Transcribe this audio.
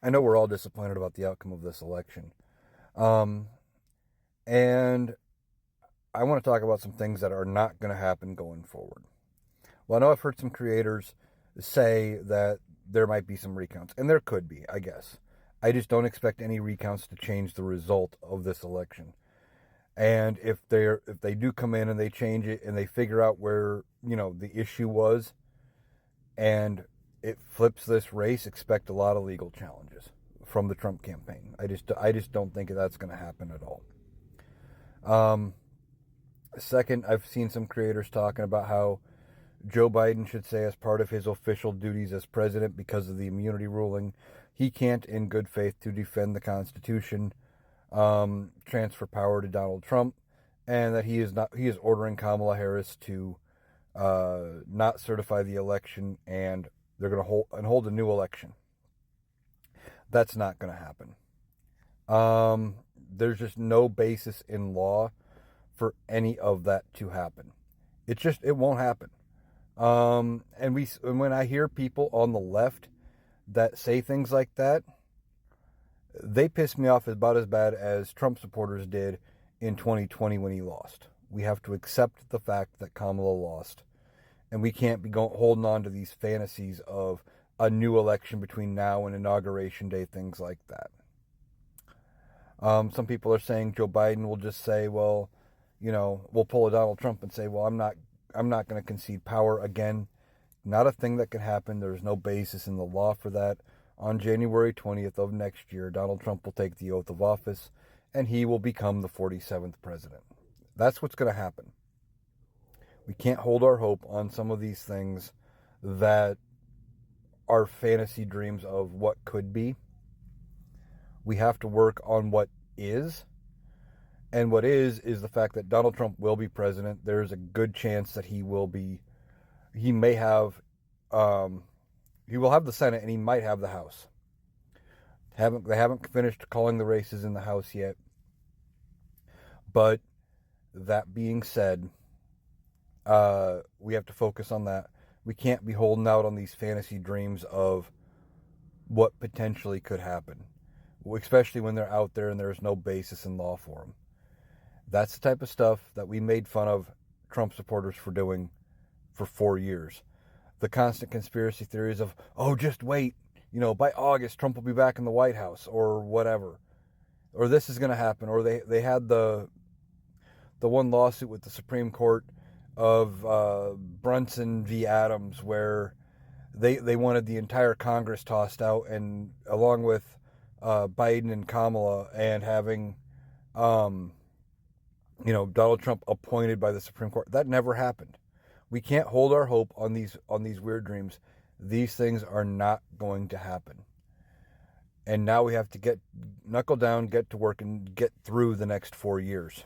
I know we're all disappointed about the outcome of this election. Um, and I want to talk about some things that are not going to happen going forward. Well, I know I've heard some creators say that there might be some recounts, and there could be, I guess. I just don't expect any recounts to change the result of this election. And if they do come in and they change it and they figure out where, the issue was and it flips this race, expect a lot of legal challenges from the Trump campaign. I just don't think that's going to happen at all. Um, Second, I've seen some creators talking about how Joe Biden should say, as part of his official duties as president, because of the immunity ruling, he can't, in good faith, to defend the Constitution, transfer power to Donald Trump, and that he is ordering Kamala Harris to not certify the election, and they're going to hold a new election. That's not going to happen. There's just no basis in law for any of that to happen. It won't happen. And when I hear people on the left that say things like that, they piss me off about as bad as Trump supporters did in 2020 when he lost. We have to accept the fact that Kamala lost, and we can't be holding on to these fantasies of a new election between now and Inauguration Day, things like that. Some people are saying Joe Biden will just say, well, we'll pull a Donald Trump and say, well, I'm not going to concede power again. Not a thing that can happen. There's no basis in the law for that. On January 20th of next year, Donald Trump will take the oath of office, and he will become the 47th president. That's what's going to happen. We can't hold our hope on some of these things that are fantasy dreams of what could be. We have to work on what is. And what is the fact that Donald Trump will be president. There's a good chance that he will have the Senate, and he might have the House. They haven't finished calling the races in the House yet. But that being said, we have to focus on that. We can't be holding out on these fantasy dreams of what potentially could happen, especially when they're out there and there's no basis in law for them. That's the type of stuff that we made fun of Trump supporters for doing for 4 years. The constant conspiracy theories of, oh, just wait, by August, Trump will be back in the White House, or whatever. Or this is going to happen. Or they had the one lawsuit with the Supreme Court of Brunson v. Adams, where they wanted the entire Congress tossed out, and along with Biden and Kamala, and having Donald Trump appointed by the Supreme Court. That never happened. We can't hold our hope on these weird dreams. These things are not going to happen. And now we have to knuckle down, get to work, and get through the next 4 years.